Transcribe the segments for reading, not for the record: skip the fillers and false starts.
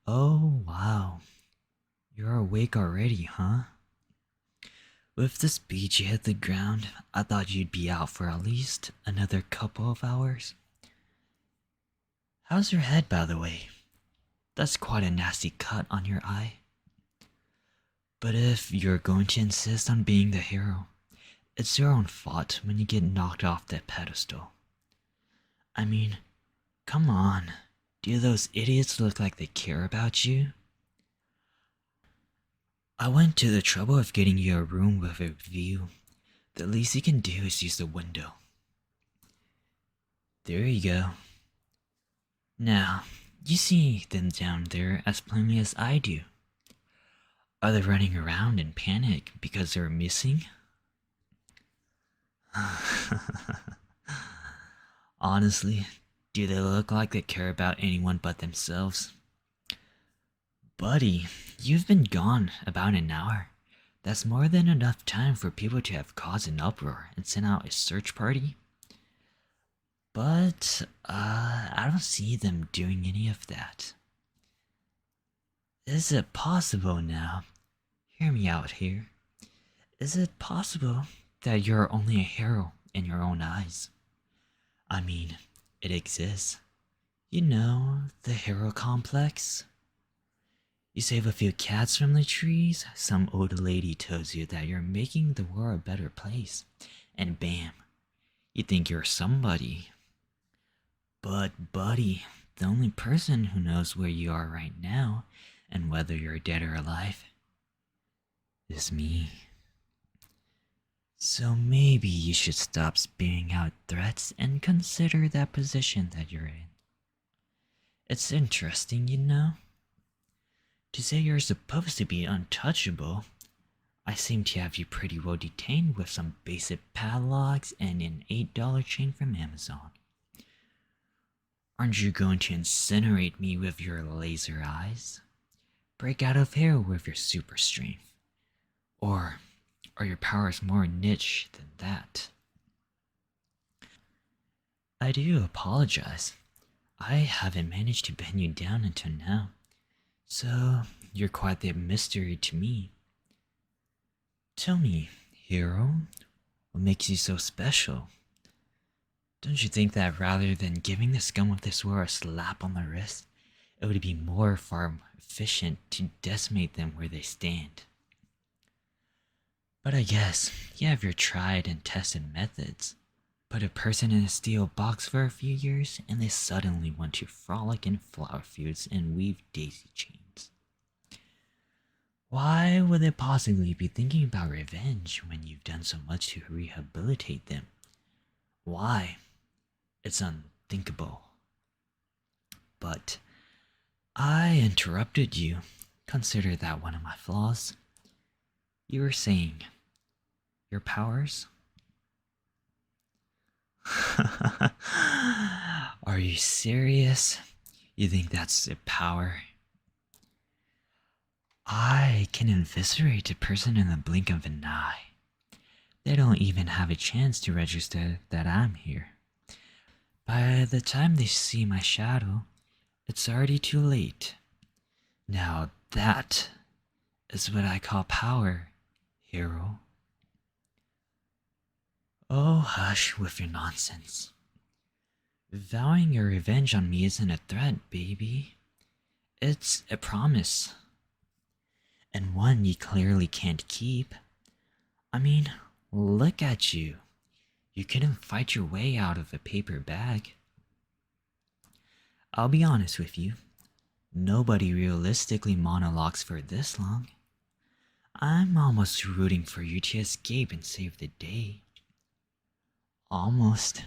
Oh, wow. You're awake already, huh? With the speed you hit the ground, I thought you'd be out for at least another couple of hours. How's your head, by the way? That's quite a nasty cut on your eye. But if you're going to insist on being the hero, it's your own fault when you get knocked off that pedestal. I mean, come on. Do those idiots look like they care about you? I went to the trouble of getting you a room with a view. The least you can do is use the window. There you go. Now, you see them down there as plainly as I do. Are they running around in panic because they're missing? Honestly, do they look like they care about anyone but themselves? Buddy, you've been gone about an hour. That's more than enough time for people to have caused an uproar and sent out a search party. But, I don't see them doing any of that. Is it possible now? Hear me out here. Is it possible that you're only a hero in your own eyes? I mean, it exists. You know, the hero complex. You save a few cats from the trees, some old lady tells you that you're making the world a better place, and bam, you think you're somebody. But, buddy, the only person who knows where you are right now and whether you're dead or alive is me. So maybe you should stop spewing out threats and consider that position that you're in. It's interesting, you know? To say you're supposed to be untouchable, I seem to have you pretty well detained with some basic padlocks and an $8 chain from Amazon. Aren't you going to incinerate me with your laser eyes? Break out of here with your super strength? Or are your powers more niche than that? I do apologize. I haven't managed to pin you down until now. So, you're quite the mystery to me. Tell me, hero, what makes you so special? Don't you think that rather than giving the scum of this world a slap on the wrist, it would be far efficient to decimate them where they stand? But I guess you have your tried and tested methods. Put a person in a steel box for a few years, and they suddenly want to frolic in flower fields and weave daisy chains. Why would they possibly be thinking about revenge when you've done so much to rehabilitate them? Why? It's unthinkable. But I interrupted you. Consider that one of my flaws. You were saying, your powers? Are you serious? You think that's a power? I can eviscerate a person in the blink of an eye. They don't even have a chance to register that I'm here. By the time they see my shadow, it's already too late. Now that is what I call power, hero. Oh, hush with your nonsense. Vowing your revenge on me isn't a threat, baby. It's a promise. And one you clearly can't keep. I mean, look at you. You couldn't fight your way out of a paper bag. I'll be honest with you. Nobody realistically monologues for this long. I'm almost rooting for you to escape and save the day. Almost.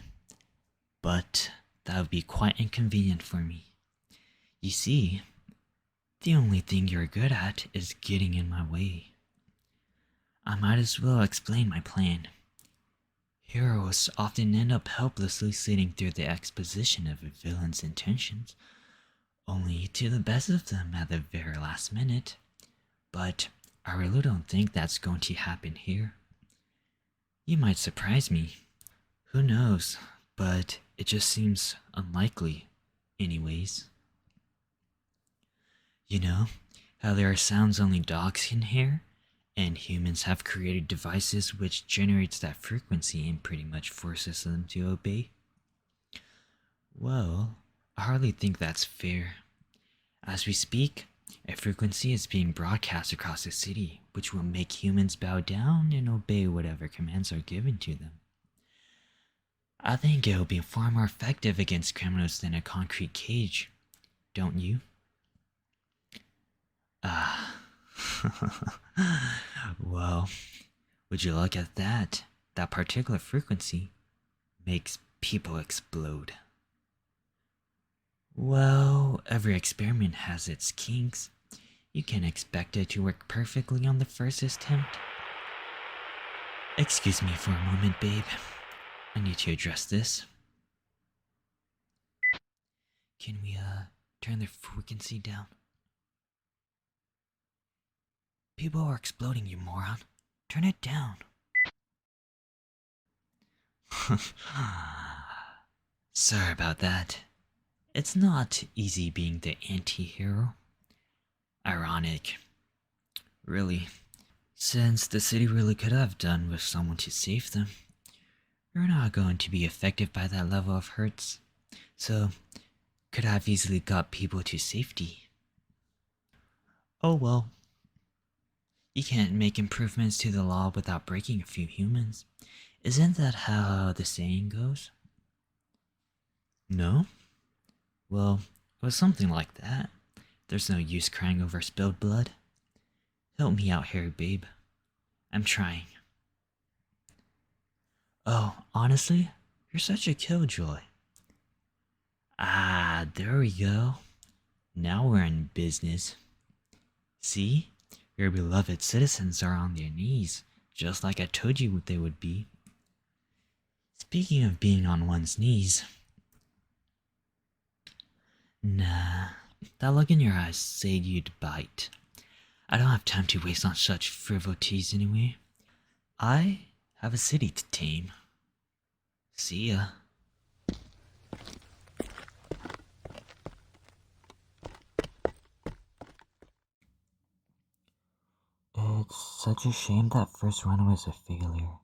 But that would be quite inconvenient for me. You see, the only thing you're good at is getting in my way. I might as well explain my plan. Heroes often end up helplessly sitting through the exposition of a villain's intentions, only to the best of them at the very last minute. But I really don't think that's going to happen here. You might surprise me. Who knows, but it just seems unlikely, anyways. You know how there are sounds only dogs can hear? And humans have created devices which generates that frequency and pretty much forces them to obey? Well, I hardly think that's fair. As we speak, a frequency is being broadcast across the city, which will make humans bow down and obey whatever commands are given to them. I think it will be far more effective against criminals than a concrete cage, don't you? Ah. Well, would you look at that? That particular frequency makes people explode. Well, every experiment has its kinks. You can't expect it to work perfectly on the first attempt. Excuse me for a moment, babe. I need to address this. Can we, turn the frequency down? People are exploding, you moron. Turn it down. Sorry about that. It's not easy being the anti-hero. Ironic. Really. Since the city really could have done with someone to save them. You're not going to be affected by that level of hurts. So, could have easily got people to safety. Oh well. You can't make improvements to the law without breaking a few humans. Isn't that how the saying goes? No? Well, it was something like that. There's no use crying over spilled blood. Help me out here, babe. I'm trying. Oh, honestly? You're such a killjoy. Ah, there we go. Now we're in business. See? Your beloved citizens are on their knees, just like I told you they would be. Speaking of being on one's knees... Nah, that look in your eyes said you'd bite. I don't have time to waste on such frivolities anyway. I have a city to tame. See ya. It's such a shame that first run was a failure.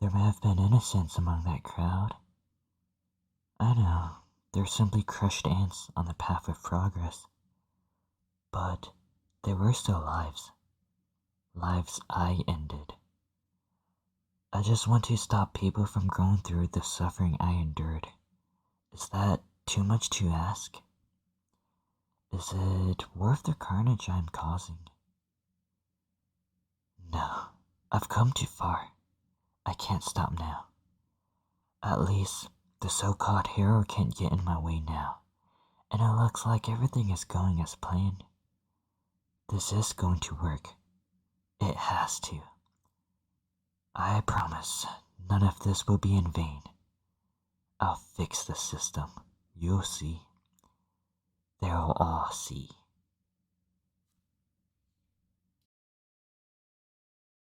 There may have been innocents among that crowd. I know, they're simply crushed ants on the path of progress. But they were still lives. Lives I ended. I just want to stop people from going through the suffering I endured. Is that too much to ask? Is it worth the carnage I'm causing? No, I've come too far. I can't stop now. At least, the so-called hero can't get in my way now. And it looks like everything is going as planned. This is going to work. It has to. I promise, none of this will be in vain. I'll fix the system. You'll see. They'll all see.